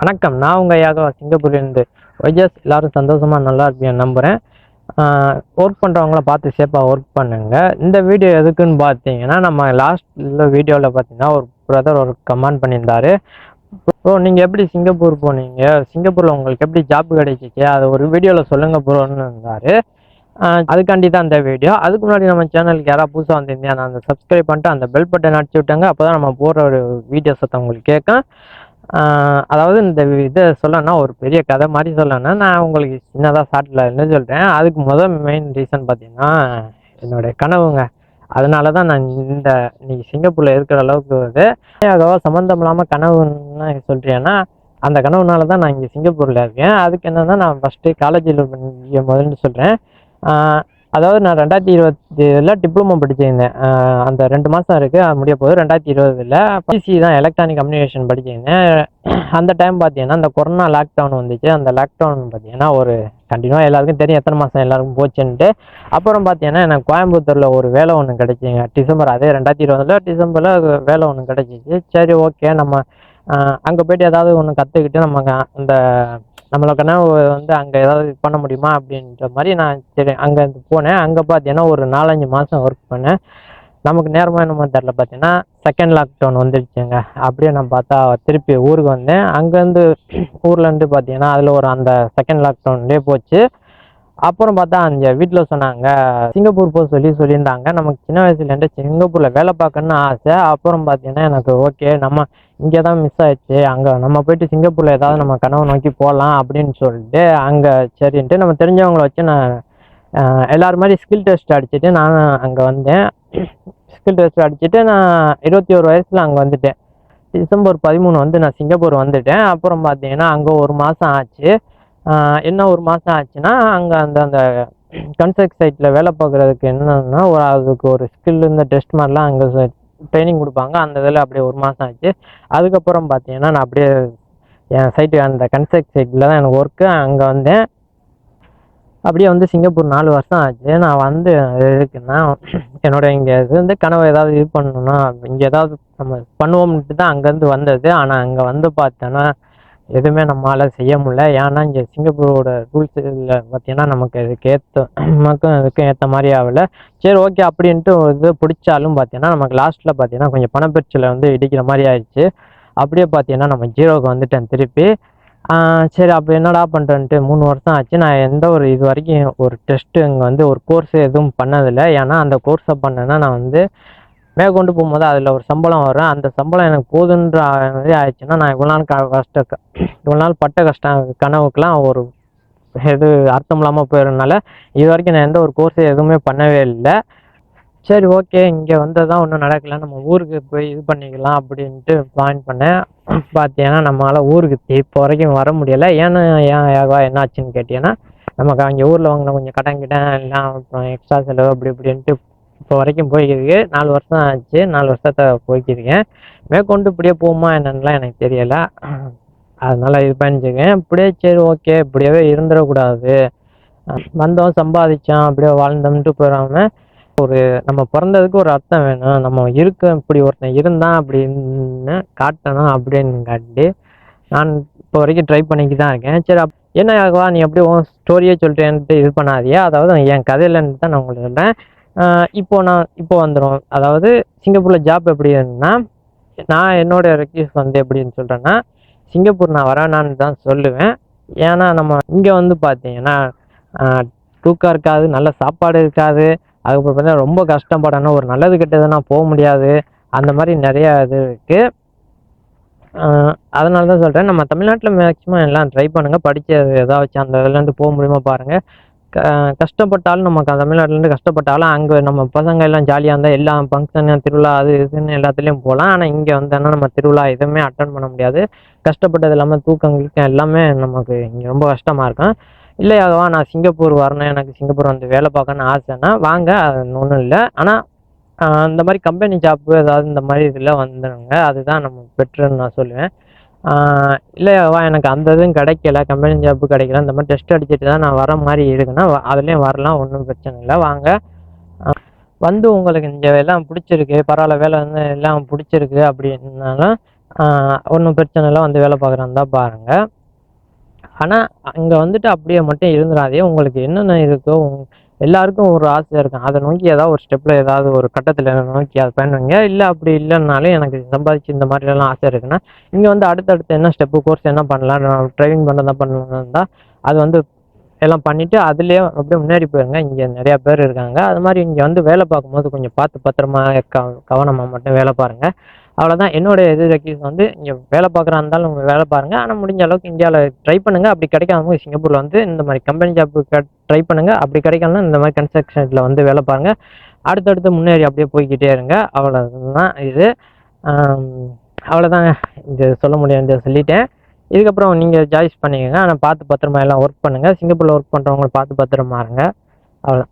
வணக்கம். நான் உங்கள் யாகவா சிங்கப்பூர்லேருந்து. ஒய்ஜஸ் எல்லாரும் சந்தோஷமாக நல்லா இருப்பீங்க நம்புகிறேன். ஒர்க் பண்ணுறவங்கள பார்த்து சேஃபாக ஒர்க் பண்ணுங்க. இந்த வீடியோ எதுக்குன்னு பார்த்தீங்கன்னா, நம்ம லாஸ்ட்டில் வீடியோவில் பார்த்தீங்கன்னா ஒரு பிரதர் ஒரு கமெண்ட் பண்ணியிருந்தாரு. ப்ரோ, நீங்கள் எப்படி சிங்கப்பூர் போனீங்க, சிங்கப்பூரில் உங்களுக்கு எப்படி ஜாப் கிடைச்சிச்சு, அதை ஒரு வீடியோவில் சொல்லுங்கள் ப்ரோன்னு இருந்தார். அதுக்காண்டி தான் இந்த வீடியோ. அதுக்கு முன்னாடி நம்ம சேனலுக்கு யாராவது புதுசாக வந்திருந்தீங்க, நான் அந்த சப்ஸ்கிரைப் பண்ணிட்டு அந்த பெல் பட்டன் அடிச்சு விட்டாங்க. அப்போ தான் நம்ம போடுற ஒரு வீடியோ சத்தம் உங்களுக்கு கேட்கும். அதாவது இந்த இதை சொல்லணும்னா ஒரு பெரிய கதை மாதிரி சொல்லணும்னா, நான் உங்களுக்கு சின்னதாக ஷார்ட்டில் என்ன சொல்கிறேன். அதுக்கு மெயின் ரீசன் பார்த்தீங்கன்னா என்னுடைய கனவுங்க. அதனால தான் நான் இன்னைக்கு சிங்கப்பூரில் இருக்கிற அளவுக்கு சம்மந்தம் இல்லாமல் கனவுன்னு சொல்கிறேன்னா, அந்த கனவுனால தான் நான் இங்கே சிங்கப்பூரில் இருக்கேன். அதுக்கு என்னென்னா, நான் ஃபஸ்ட்டு காலேஜில் முதல்ல சொல்கிறேன். அதாவது நான் 2020 டிப்ளமோ படிச்சிருந்தேன். அந்த 2 மாதம் இருக்குது, அது முடிய போகுது. 2020 பிசி தான், எலக்ட்ரானிக் கம்யூனிகேஷன் படிச்சிருந்தேன். அந்த டைம் பார்த்தீங்கன்னா இந்த கொரோனா லாக்டவுன் வந்துச்சு. அந்த லாக்டவுன் பார்த்தீங்கன்னா ஒரு கண்டினியூவாக எல்லாருக்கும் தெரியும் எத்தனை மாதம் எல்லாருக்கும் போச்சுன்ட்டு. அப்புறம் பார்த்தீங்கன்னா எனக்கு கோயம்புத்தூரில் ஒரு வேலை ஒன்று கிடைச்சிங்க. டிசம்பர், அதே 2020 டிசம்பரில் வேலை ஒன்று கிடைச்சிச்சு. சரி, ஓகே, நம்ம அங்கே போய்ட்டு ஏதாவது ஒன்று கற்றுக்கிட்டு நம்ம அந்த நம்மளோட கனவு அங்கே ஏதாவது பண்ண முடியுமா அப்படின்ற மாதிரி நான் சரி அங்கே போனேன். அங்கே பார்த்தீங்கன்னா ஒரு 4-5 மாதம் ஒர்க் பண்ணேன். நமக்கு நேரமாக என்னமோ தெரில, பார்த்தீங்கன்னா செகண்ட் லாக்டவுன் வந்துடுச்சுங்க. அப்படியே நான் பார்த்தா திருப்பி ஊருக்கு வந்தேன். அங்கேருந்து ஊர்லேருந்து பார்த்தீங்கன்னா அதில் ஒரு அந்த செகண்ட் லாக்டவுன்லேயே போச்சு. அப்புறம் பார்த்தா அந்த வீட்டில் சொன்னாங்க சிங்கப்பூர் போக சொல்லியிருந்தாங்க. நமக்கு சின்ன வயசுலேருந்து சிங்கப்பூரில் வேலை பார்க்கணுன்னு ஆசை. அப்புறம் பார்த்தீங்கன்னா எனக்கு ஓகே, நம்ம இங்கே தான் மிஸ் ஆயிடுச்சு, அங்கே நம்ம போயிட்டு சிங்கப்பூரில் ஏதாவது நம்ம கனவு நோக்கி போகலாம் அப்படின்னு சொல்லிட்டு அங்கே சரின்ட்டு நம்ம தெரிஞ்சவங்கள வச்சு நான் எல்லோரும் மாதிரி ஸ்கில் டெஸ்ட் அடிச்சுட்டு நான் அங்கே வந்தேன். ஸ்கில் டெஸ்ட் அடிச்சுட்டு நான் 21 வயசில் அங்கே வந்துட்டேன். டிசம்பர் 13 நான் சிங்கப்பூர் வந்துட்டேன். அப்புறம் பார்த்தீங்கன்னா அங்கே ஒரு மாதம் ஆச்சு. என்ன ஒரு மாதம் ஆச்சுன்னா, அங்கே அந்த கன்ஸ்ட்ரக்ட் சைட்டில் வேலை பார்க்குறதுக்கு என்னன்னா அதுக்கு ஒரு ஸ்கில் இந்த டெஸ்ட் மாதிரிலாம் அங்கே ட்ரைனிங் கொடுப்பாங்க. அந்த இதில் அப்படியே ஒரு மாதம் ஆச்சு. அதுக்கப்புறம் பார்த்தீங்கன்னா நான் அப்படியே என் சைட்டு அந்த கன்ஸ்ட்ரக்ட் சைட்டில் தான் எனக்கு ஒர்க்கு. அங்கே வந்தேன். அப்படியே சிங்கப்பூர் 4 வருஷம் ஆச்சு. நான் இருக்குன்னா என்னோட இங்கே கனவு ஏதாவது இது பண்ணணும்னா இங்கே ஏதாவது நம்ம பண்ணுவோம்ட்டு தான் அங்கேருந்து வந்தது. ஆனால் அங்கே பார்த்தோன்னா எதுவுமே நம்மளால் செய்ய முடியல. ஏன்னா இங்கே சிங்கப்பூரோட ரூல்ஸில் பார்த்தீங்கன்னா நமக்கு அதுக்கும் ஏற்ற மாதிரி ஆகலை. சரி, ஓகே அப்படின்ட்டு இது பிடிச்சாலும் பார்த்தீங்கன்னா நமக்கு லாஸ்ட்டில் பார்த்தீங்கன்னா கொஞ்சம் பணப்பிரச்சனை இடிக்கிற மாதிரி ஆயிடுச்சு. அப்படியே பார்த்தீங்கன்னா நம்ம ஜீரோவுக்கு வந்துட்டேன் திருப்பி. சரி, அப்போ என்னடா பண்ணுறேன்ட்டு 3 வருஷம் ஆச்சு. நான் எந்த ஒரு இது வரைக்கும் ஒரு டெஸ்ட்டு இங்கே ஒரு கோர்ஸ் எதுவும் பண்ணதில்லை. ஏன்னா அந்த கோர்ஸை பண்ணேன்னா நான் மேற்கொண்டு போகும்போது அதில் ஒரு சம்பளம் வரும். அந்த சம்பளம் எனக்கு போதுன்ற மாதிரி ஆயிடுச்சுன்னா நான் இவ்வளோ நாள் பட்ட கஷ்டம் கனவுக்கெலாம் ஒரு இது அர்த்தம் இல்லாமல் போயிடுறதுனால இது வரைக்கும் நான் எந்த ஒரு கோர்ஸு எதுவுமே பண்ணவே இல்லை. சரி, ஓகே, இங்கே வந்ததான் ஒன்றும் நடக்கலை, நம்ம ஊருக்கு போய் இது பண்ணிக்கலாம் அப்படின்ட்டு பிளான் பண்ணேன். பார்த்தீங்கன்னா நம்மளால் ஊருக்கு இப்போ வரைக்கும் வர முடியலை. ஏன்னா என்ன ஆச்சுன்னு கேட்டீங்கன்னா, நமக்கு அங்கே ஊரில் வாங்கின கொஞ்சம் கடன் எல்லாம் அப்புறம் எக்ஸ்ட்ரா செலவு அப்படி இப்படின்ட்டு இப்போ வரைக்கும் போய்க்கிருக்கு. 4 வருஷம் ஆச்சு. 4 வருஷத்தை போய்க்கிருக்கேன். மேற்கொண்டு இப்படியே போகுமா என்னன்னுலாம் எனக்கு தெரியலை. அதனால இது பண்ணிச்சுக்கேன். இப்படியே சரி, ஓகே, இப்படியே இருந்துடக்கூடாது, வந்தோம் சம்பாதிச்சோம் அப்படியே வாழ்ந்தோம்ட்டு போயிடாமல் ஒரு நம்ம பிறந்ததுக்கு ஒரு அர்த்தம் வேணும், நம்ம இப்படி ஒருத்தன் இருந்தான் அப்படின்னு காட்டணும் அப்படின்னு காட்டி நான் இப்போ வரைக்கும் ட்ரை பண்ணிக்கிட்டு தான் இருக்கேன். சரி, என்ன ஆகவா நீ அப்படியே உன் ஸ்டோரியே சொல்லிட்டேன்ட்டு இது பண்ணாதியா. அதாவது என் கதையிலன்னு தான் நான் உங்களுக்கு சொல்கிறேன். இப்போ வந்துடும். அதாவது சிங்கப்பூரில் ஜாப் எப்படின்னா, நான் என்னோட ரெக்யூஸ் எப்படின்னு சொல்கிறேன்னா, சிங்கப்பூர் நான் வரேனான்னு தான் சொல்லுவேன். ஏன்னா நம்ம இங்கே பார்த்தீங்கன்னா தூக்கம் இருக்காது, நல்ல சாப்பாடு இருக்காது, அதுக்கப்புறம் பார்த்தீங்கன்னா ரொம்ப கஷ்டப்படணும், ஒரு நல்லது கெட்டதுன்னா போக முடியாது, அந்த மாதிரி நிறையா இது இருக்குது. அதனால தான் சொல்கிறேன், நம்ம தமிழ்நாட்டில் மேக்ஸிமம் எல்லாம் ட்ரை பண்ணுங்கள். படித்தது ஏதாச்சும் அந்த இதுலேருந்து போக முடியுமா பாருங்கள். கஷ்டப்பட்டாலும் நமக்கு தமிழ்நாட்டிலேருந்து கஷ்டப்பட்டாலும் அங்கே நம்ம பசங்க எல்லாம் ஜாலியாக இருந்தால் எல்லா ஃபங்க்ஷனு திருவிழா அது இதுன்னு எல்லாத்துலேயும் போகலாம். ஆனால் இங்கே வந்தோன்னா நம்ம திருவிழா எதுவுமே அட்டன் பண்ண முடியாது. கஷ்டப்பட்டது இல்லாமல் தூக்கங்களுக்கு எல்லாமே நமக்கு இங்கே ரொம்ப கஷ்டமாக இருக்கும். இல்லையாகவா நான் சிங்கப்பூர் வரணும், எனக்கு சிங்கப்பூர் வேலை பார்க்கணுன்னு ஆசைன்னா வாங்க, அது ஒன்றும் இல்லை. ஆனால் இந்த மாதிரி கம்பெனி ஜாப்பு ஏதாவது இந்த மாதிரி இதில் வந்துடுங்க, அதுதான் நம்ம பெட்டர்ன்னு நான் சொல்லுவேன். இல்லையாவா எனக்கு அந்த இதுவும் கிடைக்கல, கம்பெனி ஜாப்பு கிடைக்கல, இந்த மாதிரி டெஸ்ட் அடிச்சுட்டு தான் நான் வர மாதிரி இருக்குன்னா அதுலேயும் வரலாம், ஒன்றும் பிரச்சனை இல்லை. வாங்க, உங்களுக்கு இங்கே எல்லாம் பிடிச்சிருக்கு, பரவாயில்ல, வேலை எல்லாம் பிடிச்சிருக்கு அப்படின்னாலும் ஒன்றும் பிரச்சனை இல்லை, வந்து வேலை பார்க்குறாந்தா பாருங்கள். ஆனால் அங்கே வந்துட்டு அப்படியே மட்டும் இருந்துடாதே. உங்களுக்கு என்னென்ன இருக்கோ எல்லாருக்கும் ஒரு ஆசை இருக்கும், அதை நோக்கி ஏதாவது ஒரு ஸ்டெப்பில் ஏதாவது ஒரு கட்டத்தில் நோக்கி அதை பண்ணுவீங்க. இல்லை அப்படி இல்லைன்னாலும் எனக்கு சம்பாதிச்சு இந்த மாதிரிலாம் ஆசை இருக்குன்னா இங்கே வந்து அடுத்தடுத்து என்ன ஸ்டெப்பு கோர்ஸ் என்ன பண்ணலாம், ட்ரைவிங் பண்ணுறதா பண்ணலாம், அது வந்து எல்லாம் பண்ணிவிட்டு அதுலேயே அப்படியே முன்னேறி போயிருங்க. இங்கே நிறையா பேர் இருக்காங்க. அது மாதிரி இங்கே வந்து வேலை பார்க்கும்போது கொஞ்சம் பார்த்து பத்திரமா கவனமாக மட்டும் வேலை பாருங்கள். அவ்வளோதான் என்னோடய ரெக்யூஸ் வந்து இங்கே வேலை பார்க்குறா இருந்தாலும் உங்கள் வேலை பாருங்கள். ஆனால் முடிஞ்ச அளவுக்கு இந்தியாவில் ட்ரை பண்ணுங்கள். அப்படி கிடைக்காம சிங்கப்பூரில் வந்து இந்த மாதிரி கம்பெனி ஜாப் ட்ரை பண்ணுங்கள். அப்படி கிடைக்கலன்னா இந்த மாதிரி கன்ஸ்ட்ரக்ஷனில் வந்து வேலை பாருங்கள். அடுத்தடுத்து முன்னேறி அப்படியே போய்கிட்டே இருங்க. அவ்வளோதான் இது. அவ்வளோதாங்க, இது சொல்ல முடியாது சொல்லிட்டேன். இதுக்கப்புறம் நீங்கள் சாய்ஸ் பண்ணிக்கோங்க. ஆனால் பார்த்து பத்திரமா எல்லாம் ஒர்க் பண்ணுங்கள். சிங்கப்பூரில் ஒர்க் பண்ணுறவங்கள பார்த்து பத்திரமா இருங்க. அவ்வளோ.